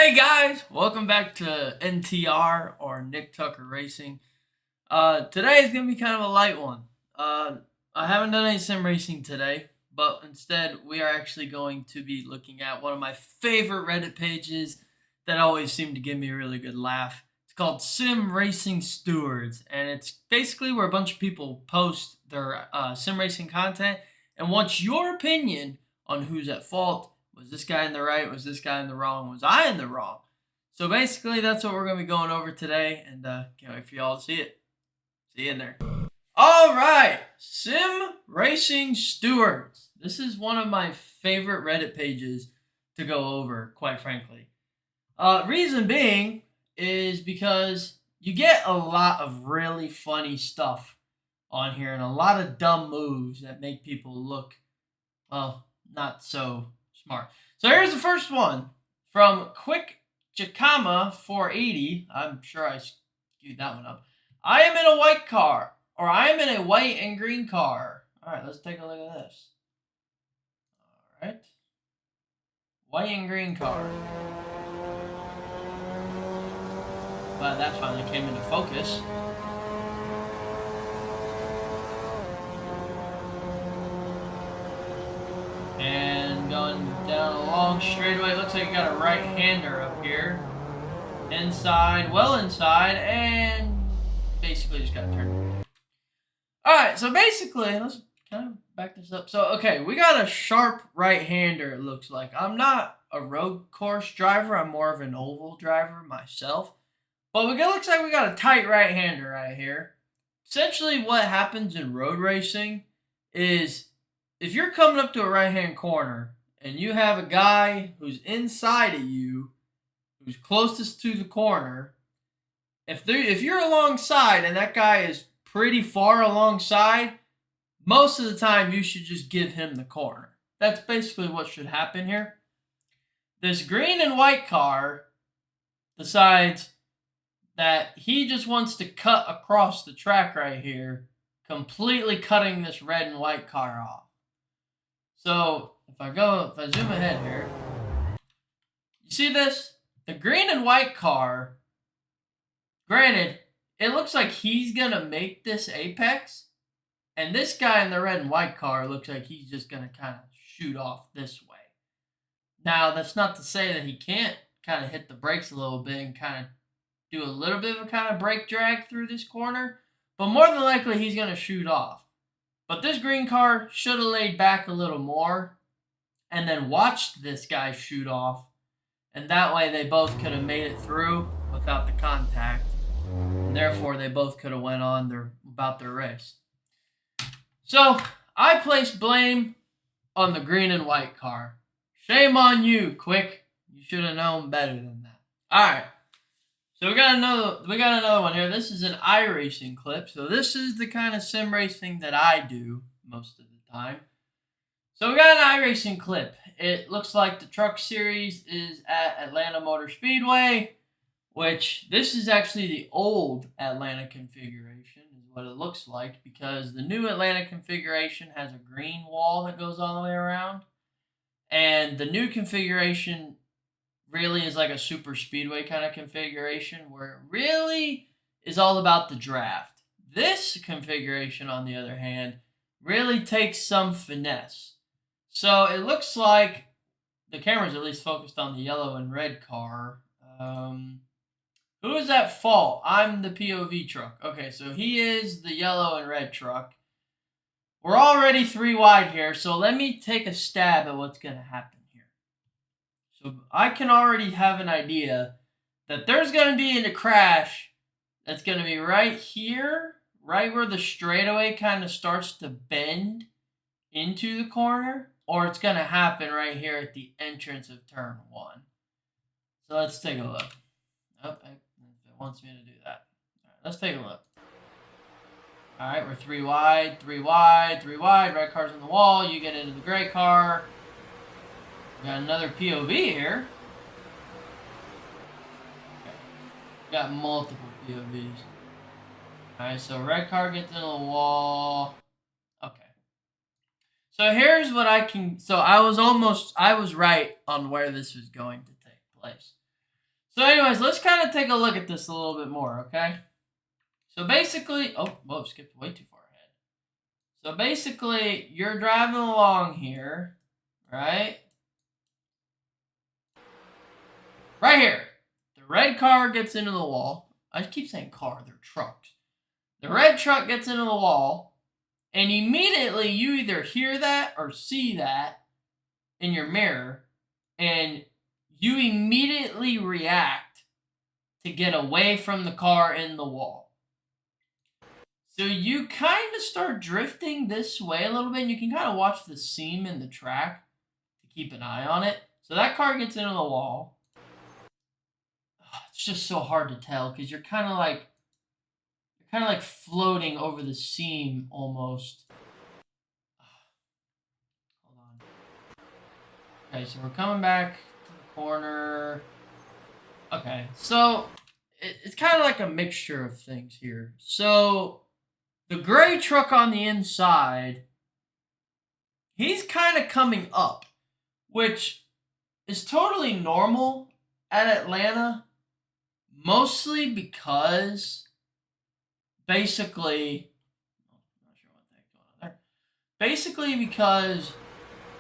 Hey guys, welcome back to NTR or Nick Tucker Racing. Today is going to be kind of a light one. I haven't done any sim racing today, but instead we are actually going to be looking at one of my favorite Reddit pages that always seem to give me a really good laugh. It's called Sim Racing Stewards, and it's basically where a bunch of people post their sim racing content and wants your opinion on who's at fault. Was this guy in the right? Was this guy in the wrong? Was I in the wrong? So basically, that's what we're going to be going over today, and can't wait for y'all to see it. See you in there. All right, Sim Racing Stewards. This is one of my favorite Reddit pages to go over, quite frankly. Reason being is because you get a lot of really funny stuff on here and a lot of dumb moves that make people look, well, not so smart. So here's the first one from Quick Jacama 480. I'm sure I skewed that one up. I am in a white car, or I am in a white and green car. All right, let's take a look at this. All right. White and green car. Glad that finally came into focus. And going down a long straightaway. It looks like you got a right-hander up here. Inside, well inside, and basically just got turned. Alright, so basically, let's kind of back this up. So, okay, we got a sharp right-hander, it looks like. I'm not a road course driver. I'm more of an oval driver myself. But it looks like we got a tight right-hander right here. Essentially, what happens in road racing is if you're coming up to a right-hand corner and you have a guy who's inside of you, who's closest to the corner, if you're alongside and that guy is pretty far alongside, most of the time you should just give him the corner. That's basically what should happen here. This green and white car decides that he just wants to cut across the track right here, completely cutting this red and white car off. So if I zoom ahead here, you see this? The green and white car, granted, it looks like he's going to make this apex, and this guy in the red and white car looks like he's just going to kind of shoot off this way. Now, that's not to say that he can't kind of hit the brakes a little bit and kind of do a little bit of a kind of brake drag through this corner, but more than likely he's going to shoot off. But this green car should have laid back a little more and then watched this guy shoot off, and that way they both could have made it through without the contact, and therefore they both could have went on about their race. So I place blame on the green and white car. Shame on you, Quick. You should have known better than that. All right. So we got another one here. This is an iRacing clip. So this is the kind of sim racing that I do most of the time. So we got an iRacing clip. It looks like the truck series is at Atlanta Motor Speedway, which this is actually the old Atlanta configuration is what it looks like, because the new Atlanta configuration has a green wall that goes all the way around. And the new configuration really is like a super speedway kind of configuration where it really is all about the draft. This configuration, on the other hand, really takes some finesse. So it looks like the camera's at least focused on the yellow and red car. Who is at fault? I'm the POV truck. Okay, so he is the yellow and red truck. We're already 3 wide here, so let me take a stab at what's going to happen. So I can already have an idea that there's going to be a crash that's going to be right here, right where the straightaway kind of starts to bend into the corner, or it's going to happen right here at the entrance of turn 1. So let's take a look. Oh, it wants me to do that. All right, let's take a look. All right, we're 3 wide, 3 wide, 3 wide. Red car's on the wall. You get into the gray car. We got another POV here. Okay. We got multiple POVs. Alright, so red car gets into the wall. Okay. So here's what so I was right on where this was going to take place. So anyways, let's kind of take a look at this a little bit more, okay? So basically, oh, whoa, skipped way too far ahead. So basically, you're driving along here, right? Right here. The red car gets into the wall. I keep saying car, they're trucks. The red truck gets into the wall, and immediately you either hear that or see that in your mirror, and you immediately react to get away from the car in the wall. So you kind of start drifting this way a little bit, and you can kind of watch the seam in the track to keep an eye on it. So that car gets into the wall. It's just so hard to tell because you're kind of like floating over the seam almost. Hold on. Okay, so we're coming back to the corner. Okay, so it's kind of like a mixture of things here. So the gray truck on the inside, he's kind of coming up, which is totally normal at Atlanta, mostly because basically, I'm not sure what the heck's going on there. Basically because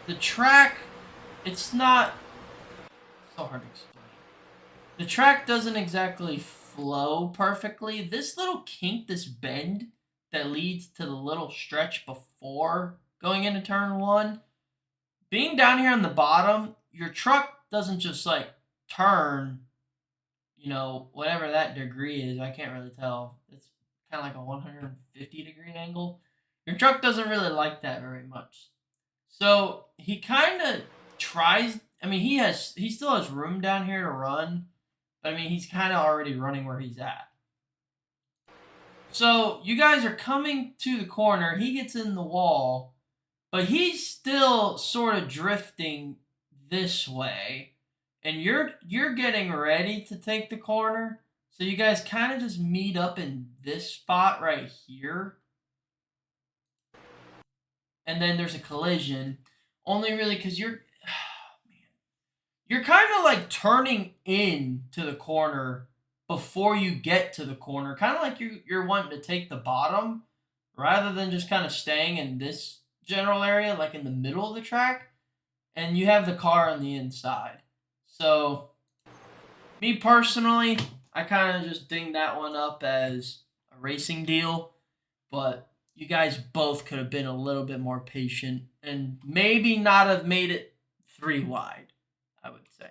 the track, it's not so hard to explain. The track doesn't exactly flow perfectly. This little kink, this bend that leads to the little stretch before going into turn one, being down here on the bottom, your truck doesn't just like turn, whatever that degree is. I can't really tell. It's kind of like a 150-degree angle. Your truck doesn't really like that very much. So he kind of tries. I mean, he still has room down here to run, but I mean, he's kind of already running where he's at. So you guys are coming to the corner. He gets in the wall, but he's still sort of drifting this way, and you're getting ready to take the corner. So you guys kind of just meet up in this spot right here. And then there's a collision. Only really because you're kind of like turning in to the corner before you get to the corner. Kind of like you're wanting to take the bottom rather than just kind of staying in this general area, like in the middle of the track. And you have the car on the inside. So, me personally, I kind of just dinged that one up as a racing deal. But you guys both could have been a little bit more patient and maybe not have made it 3 wide, I would say.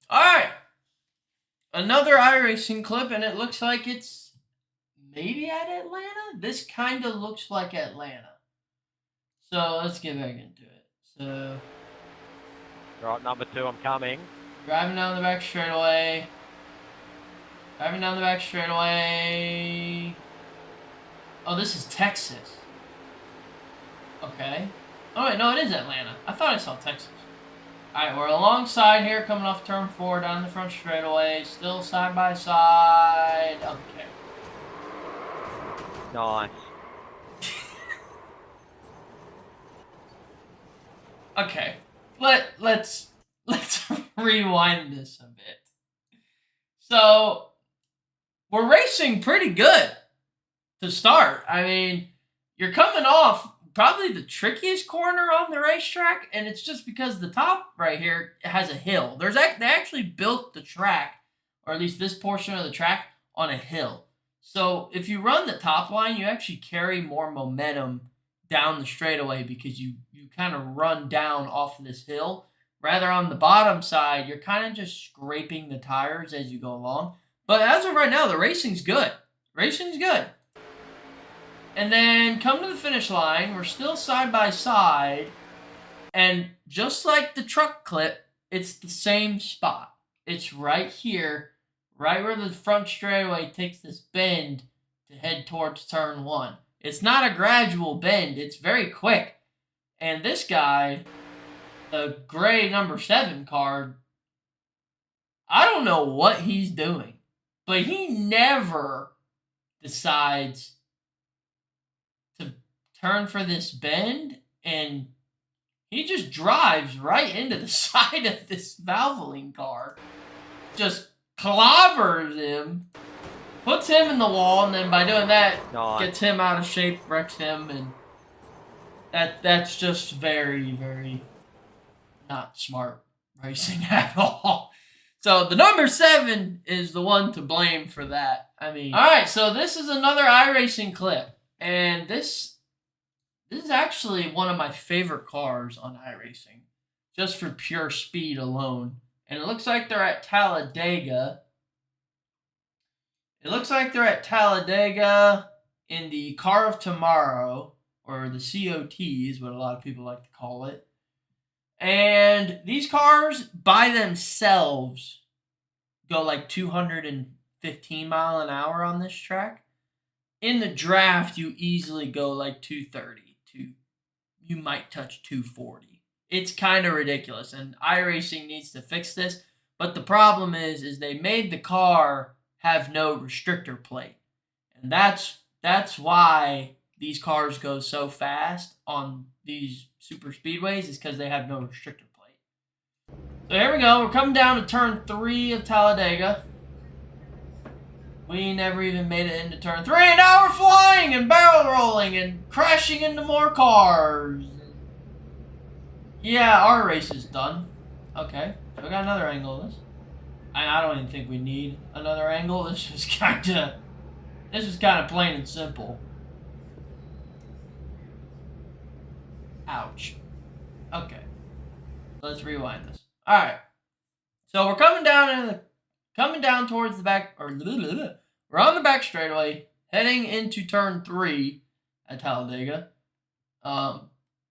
All right. Another iRacing clip, and it looks like it's maybe at Atlanta. This kind of looks like Atlanta. So let's get back into it. So, right, number 2, I'm coming. Driving down the back straightaway. Driving down the back straightaway. Oh, this is Texas. Okay. Oh, wait, no, it is Atlanta. I thought I saw Texas. Alright, we're alongside here, coming off turn 4, down the front straightaway. Still side by side. Okay. Nice. Okay. Let's rewind this a bit. So, we're racing pretty good to start. I mean, you're coming off probably the trickiest corner on the racetrack, and it's just because the top right here has a hill. They actually built the track, or at least this portion of the track, on a hill. So if you run the top line, you actually carry more momentum down the straightaway because you kind of run down off of this hill. Rather on the bottom side, you're kind of just scraping the tires as you go along. But as of right now, the racing's good. Racing's good. And then come to the finish line. We're still side by side. And just like the truck clip, it's the same spot. It's right here, right where the front straightaway takes this bend to head towards turn 1. It's not a gradual bend. It's very quick. And this guy, the gray number 7 card, I don't know what he's doing, but he never decides to turn for this bend and He just drives right into the side of this Valvoline car. Just clobbers him. Puts him in the wall, and then by doing that, gets him out of shape, wrecks him, and that's just very, very not smart racing at all. So the number 7 is the one to blame for that. I mean, all right. So this is another iRacing clip, and this is actually one of my favorite cars on iRacing, just for pure speed alone. And it looks like they're at Talladega. It looks like they're at Talladega in the Car of Tomorrow, or the COT is what a lot of people like to call it. And these cars by themselves go like 215 mile an hour on this track. In the draft, you easily go like 230. You might touch 240. It's kind of ridiculous, and iRacing needs to fix this. But the problem is they made the car have no restrictor plate, and that's why these cars go so fast on these super speedways, is because they have no restrictor plate. So here we go. We're coming down to turn 3 of Talladega. We never even made it into turn 3, and now we're flying and barrel rolling and crashing into more cars. Yeah, our race is done. Okay, so we got another angle of this. I don't even think we need another angle. This was kind of plain and simple. Ouch. Okay, let's rewind this. All right, so we're coming down towards the back, or we're on the back straightaway, heading into turn 3 at Talladega.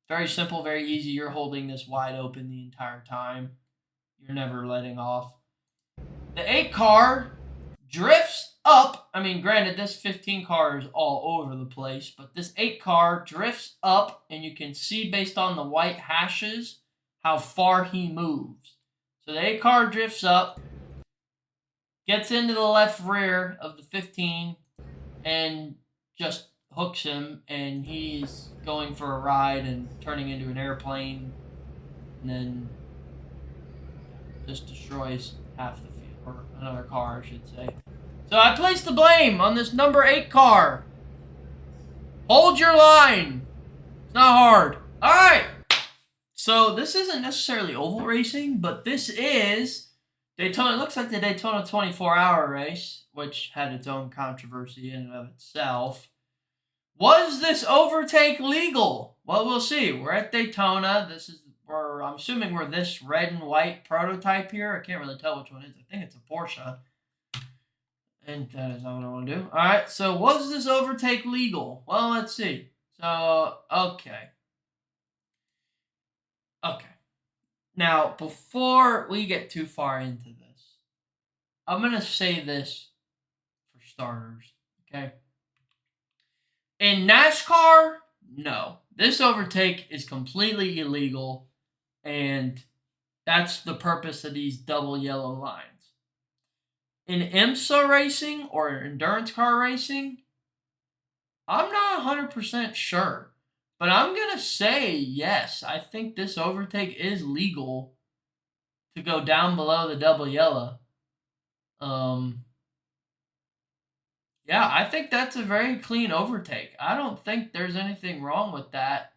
Very simple, very easy. You're holding this wide open the entire time. You're never letting off. The 8 car drifts up. I mean, granted, this 15 car is all over the place, but this 8 car drifts up, and you can see based on the white hashes how far he moves. So the 8 car drifts up, gets into the left rear of the 15, and just hooks him, and he's going for a ride and turning into an airplane, and then just destroys half the field, or another car, I should say. So I place the blame on this number 8 car. Hold your line. It's not hard. All right. So this isn't necessarily oval racing, but this is Daytona. It looks like the Daytona 24-hour race, which had its own controversy in and of itself. Was this overtake legal? Well, we'll see. We're at Daytona. I'm assuming we're this red and white prototype here. I can't really tell which one it is. I think it's a Porsche. And that is not what I want to do. All right, so was this overtake legal? Well, let's see. So, okay. Now, before we get too far into this, I'm going to say this for starters, okay? In NASCAR, no. This overtake is completely illegal, and that's the purpose of these double yellow lines. In IMSA racing or endurance car racing, I'm not 100% sure, but I'm going to say yes. I think this overtake is legal to go down below the double yellow. Yeah, I think that's a very clean overtake. I don't think there's anything wrong with that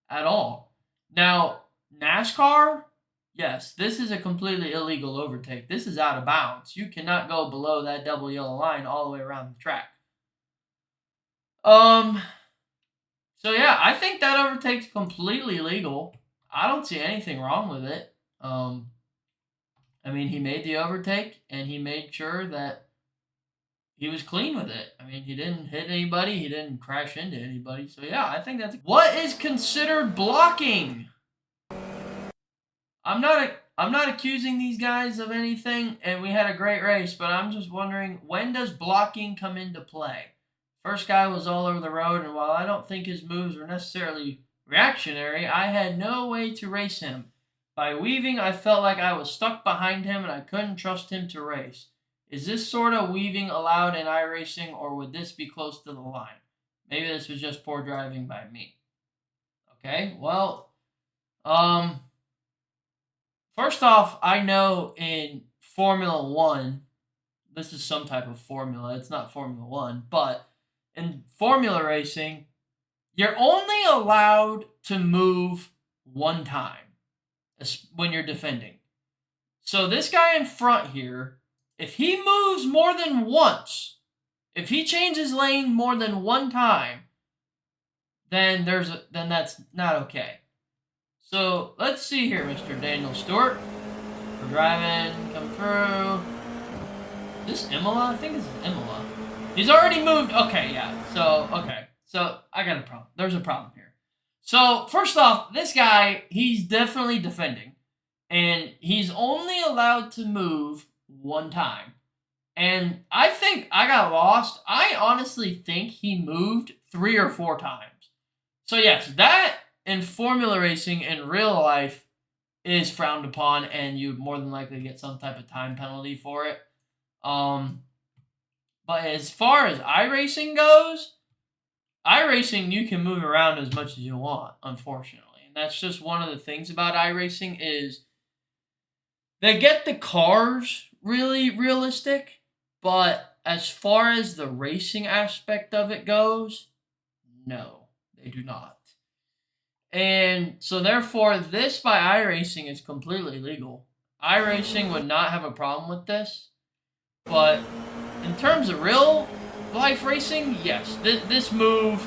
at all. Now, NASCAR, yes, this is a completely illegal overtake. This is out of bounds. You cannot go below that double yellow line all the way around the track. So yeah, I think that overtake's completely legal. I don't see anything wrong with it. I mean, he made the overtake, and he made sure that he was clean with it. I mean, he didn't hit anybody. He didn't crash into anybody. So yeah, I think that's... What is considered blocking? I'm not accusing these guys of anything, and we had a great race, but I'm just wondering, when does blocking come into play? First guy was all over the road, and while I don't think his moves were necessarily reactionary, I had no way to race him. By weaving, I felt like I was stuck behind him, and I couldn't trust him to race. Is this sort of weaving allowed in iRacing, or would this be close to the line? Maybe this was just poor driving by me. Okay, well, First off, I know in Formula One, this is some type of formula. It's not Formula One, but in formula racing, you're only allowed to move one time when you're defending. So this guy in front here, if he moves more than once, if he changes lane more than one time, then that's not okay. So let's see here, Mr. Daniel Stewart. We're driving, come through. Is this Imola? I think this is Imola. He's already moved. Okay, yeah. So I got a problem. There's a problem here. So first off, this guy, he's definitely defending. And he's only allowed to move one time. And I think I got lost. I honestly think he moved 3 or 4 times. So yes, that in formula racing in real life is frowned upon, and you more than likely get some type of time penalty for it. But as far as iRacing goes, iRacing you can move around as much as you want, unfortunately. And that's just one of the things about iRacing is they get the cars really realistic, but as far as the racing aspect of it goes, no, they do not. And so therefore, this by iRacing is completely legal. iRacing would not have a problem with this, but in terms of real life racing, yes, this move,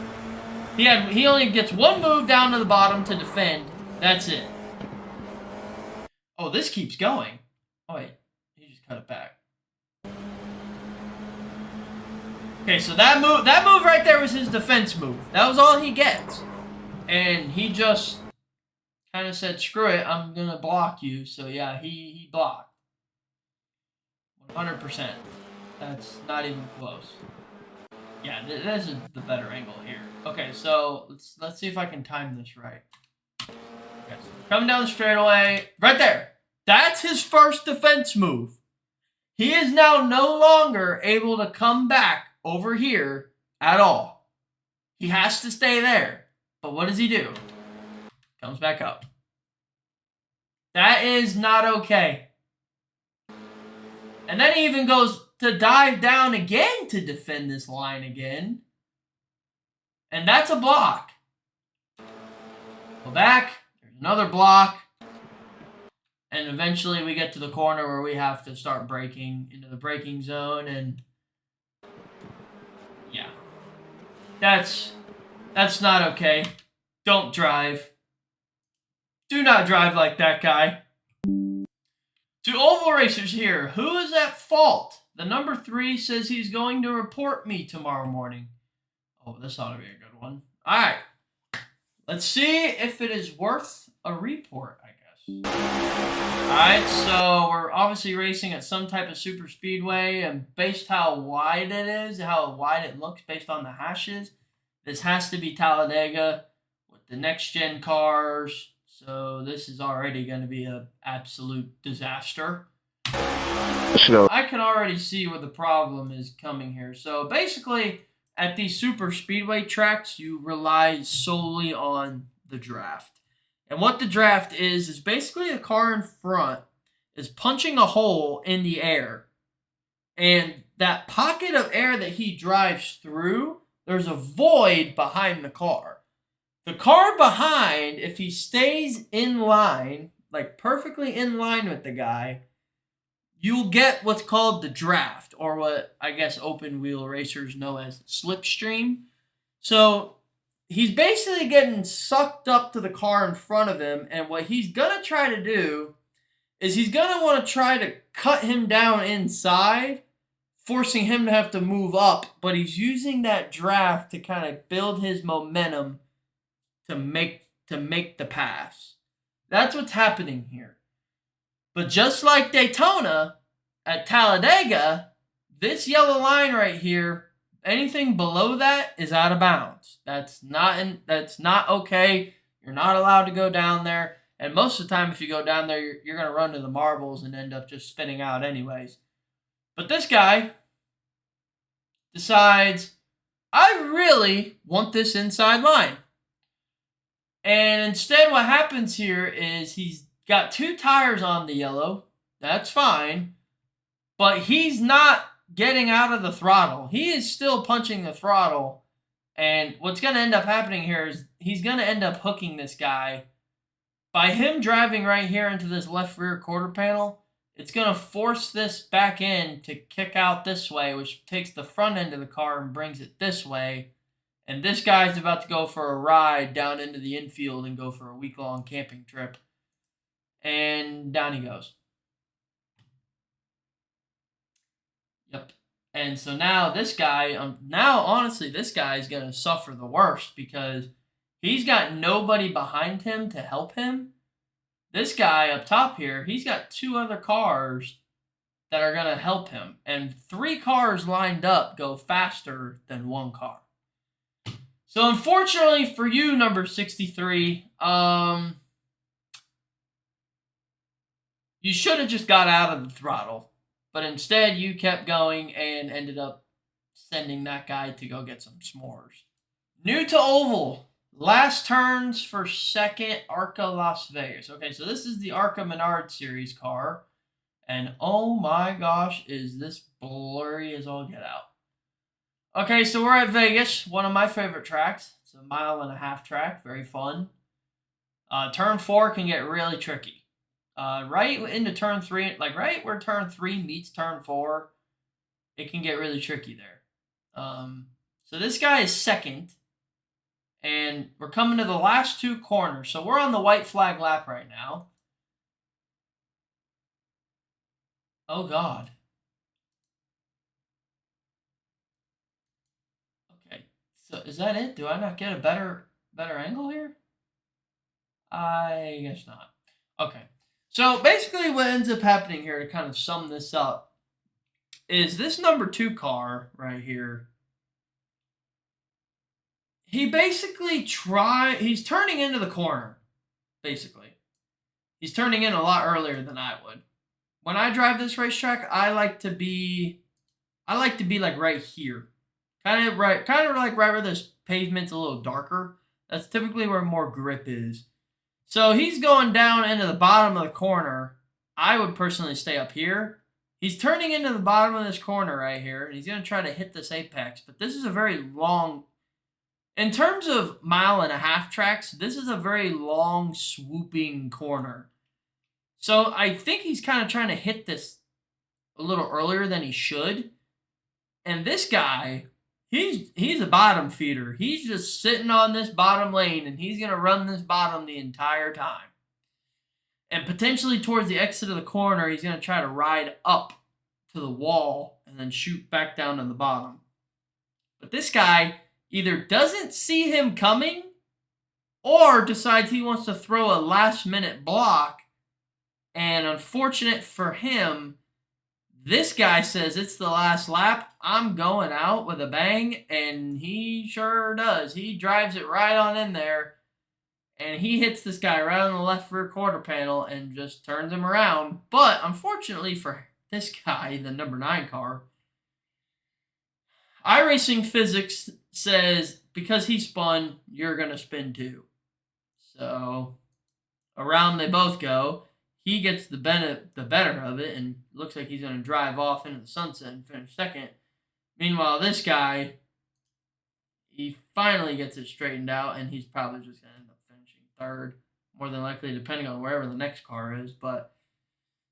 he only gets one move down to the bottom to defend. That's it. Oh, this keeps going. Oh wait, he just cut it back. Okay, so that move right there was his defense move. That was all he gets. And he just kind of said, screw it, I'm going to block you. So yeah, he blocked. 100%. That's not even close. Yeah, this is the better angle here. Okay, so let's see if I can time this right. Okay, so coming down the straightaway, right there. That's his first defense move. He is now no longer able to come back over here at all. He has to stay there. But what does he do? Comes back up. That is not okay. And then he even goes to dive down again to defend this line again. And that's a block. Go back. There's another block. And eventually we get to the corner where we have to start braking into the braking zone. And yeah. That's not okay. Don't drive. Do not drive like that guy. To oval racers here, who is at fault? The number 3 says he's going to report me tomorrow morning. Oh, this ought to be a good one. All right. Let's see if it is worth a report, I guess. All right, so we're obviously racing at some type of super speedway, and based how wide it is, how wide it looks based on the hashes, this has to be Talladega with the next-gen cars. So this is already going to be an absolute disaster. I can already see where the problem is coming here. So basically, at these super speedway tracks, you rely solely on the draft. And what the draft is basically the car in front is punching a hole in the air. And that pocket of air that he drives through, there's a void behind the car. The car behind, if he stays in line, like perfectly in line with the guy, you'll get what's called the draft, or what I guess open wheel racers know as slipstream. So he's basically getting sucked up to the car in front of him, and what he's going to try to do is he's going to want to try to cut him down inside, forcing him to have to move up, but he's using that draft to kind of build his momentum to make the pass. That's what's happening here. But just like Daytona, at Talladega, this yellow line right here, anything below that is out of bounds. That's not okay. You're not allowed to go down there. And most of the time, if you go down there, you're going to run to the marbles and end up just spinning out anyways. But this guy decides, I really want this inside line. And instead what happens here is he's got 2 tires on the yellow. That's fine. But he's not getting out of the throttle. He is still punching the throttle. And what's going to end up happening here is he's going to end up hooking this guy. By him driving right here into this left rear quarter panel, it's going to force this back in to kick out this way, which takes the front end of the car and brings it this way. And this guy's about to go for a ride down into the infield and go for a week-long camping trip. And down he goes. Yep. And so now this guy, honestly, this guy is going to suffer the worst because he's got nobody behind him to help him. This guy up top here, he's got 2 other cars that are going to help him. And 3 cars lined up go faster than 1 car. So unfortunately for you, number 63, you should have just got out of the throttle. But instead, you kept going and ended up sending that guy to go get some s'mores. New to oval. Last turns for second ARCA Las Vegas. Okay, so this is the ARCA Menard Series car. And oh my gosh, is this blurry as all get out. Okay, so we're at Vegas, one of my favorite tracks. It's a 1.5 mile track, very fun. Turn 4 can get really tricky. Right into turn 3, like right where turn 3 meets turn 4, it can get really tricky there. So this guy is second, and we're coming to the last 2 corners. So we're on the white flag lap right now. Oh God. Okay, so is that it? Do I not get a better angle here? I guess not. Okay. So basically what ends up happening here, to kind of sum this up, is this number 2 car right here. He basically he's turning into the corner, basically. He's turning in a lot earlier than I would. When I drive this racetrack, I like to be like right here. Kind of like right where this pavement's a little darker. That's typically where more grip is. So he's going down into the bottom of the corner. I would personally stay up here. He's turning into the bottom of this corner right here, and he's going to try to hit this apex. But this is a very long, in terms of 1.5 mile tracks, this is a very long, swooping corner. So I think he's kind of trying to hit this a little earlier than he should. And this guy, he's a bottom feeder. He's just sitting on this bottom lane, and he's going to run this bottom the entire time. And potentially towards the exit of the corner, he's going to try to ride up to the wall and then shoot back down to the bottom. But this guy either doesn't see him coming or decides he wants to throw a last-minute block. And unfortunate for him, this guy says it's the last lap. I'm going out with a bang, and he sure does. He drives it right on in there. And he hits this guy right on the left rear quarter panel and just turns him around. But unfortunately for this guy, the number 9 car, iRacing physics says because he spun, you're going to spin too. So around they both go. He gets the better of it and looks like he's going to drive off into the sunset and finish second. Meanwhile, this guy, he finally gets it straightened out, and he's probably just going to end up finishing third, more than likely, depending on wherever the next car is. But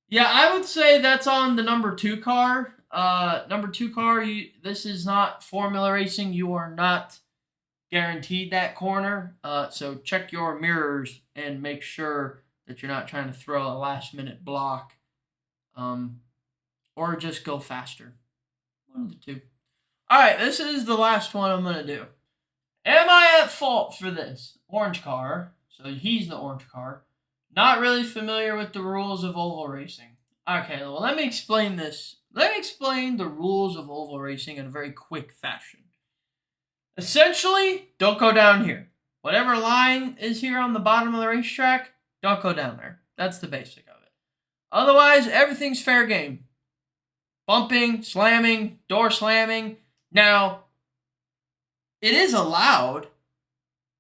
yeah, I would say that's on the number 2 car. Number 2 car, this is not Formula Racing. You are not guaranteed that corner. So check your mirrors and make sure that you're not trying to throw a last-minute block, or just go faster. One of the two. All right, this is the last one I'm going to do. Am I at fault for this? Orange car. So he's the orange car. Not really familiar with the rules of oval racing. Okay, well, let me explain this. Let me explain the rules of oval racing in a very quick fashion. Essentially, don't go down here. Whatever line is here on the bottom of the racetrack, don't go down there. That's the basic of it. Otherwise, everything's fair game. Bumping, slamming, door slamming. Now, it is allowed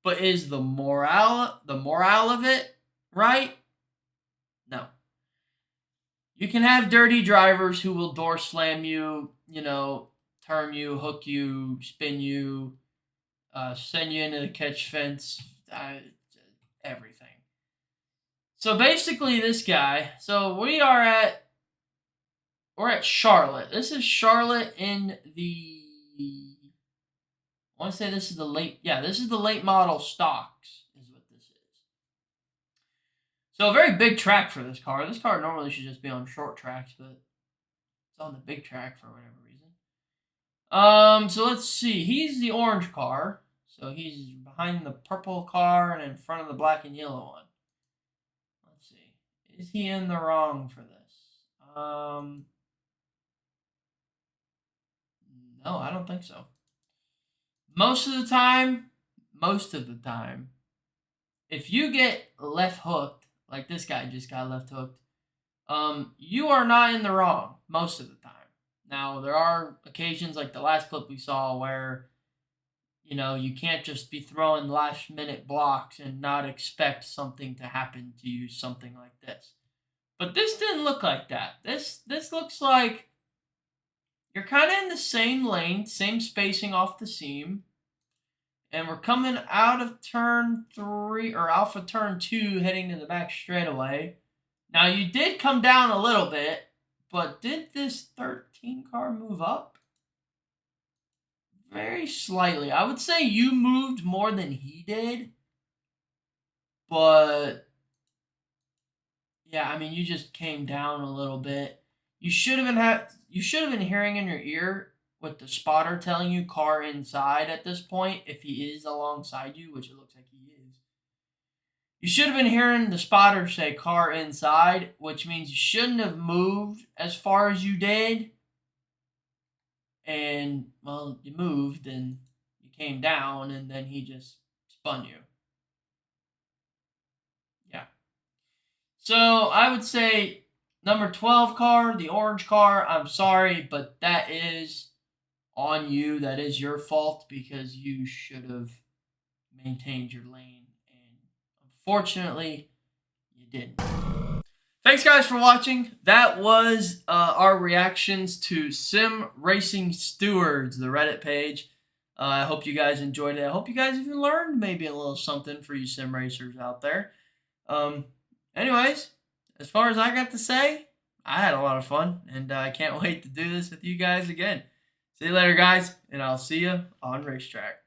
But is the morale of it right? No. You can have dirty drivers who will door slam you, turn you, hook you, spin you, send you into the catch fence, everything. So basically, this guy. So we're at Charlotte. This is Charlotte in the. I want to say this is the late. Yeah, this is the late model stocks. Is what this is. So a very big track for this car. This car normally should just be on short tracks, but it's on the big track for whatever reason. So let's see. He's the orange car. So he's behind the purple car and in front of the black and yellow one. Let's see. Is he in the wrong for this? No, I don't think so. Most of the time, if you get left hooked, like this guy just got left hooked, you are not in the wrong most of the time. Now, there are occasions like the last clip we saw where, you can't just be throwing last minute blocks and not expect something to happen to you, something like this. But this didn't look like that. This looks like you're kind of in the same lane, same spacing off the seam, and we're coming out of turn 3 or alpha turn 2 heading to the back straightaway. Now, you did come down a little bit, but did this 13 car move up? Very slightly. I would say you moved more than he did, but yeah, I mean, you just came down a little bit. You should have been hearing in your ear with the spotter telling you car inside at this point if he is alongside you, which it looks like he is. You should have been hearing the spotter say car inside, which means you shouldn't have moved as far as you did. And, well, you moved and you came down and then he just spun you. Yeah. So I would say number 12 car, the orange car, I'm sorry, but that is on you. That is your fault because you should have maintained your lane. And unfortunately, you didn't. Thanks, guys, for watching. That was our reactions to Sim Racing Stewards, the Reddit page. I hope you guys enjoyed it. I hope you guys even learned maybe a little something for you sim racers out there. Anyways, as far as I got to say, I had a lot of fun, and I can't wait to do this with you guys again. See you later, guys, and I'll see you on racetrack.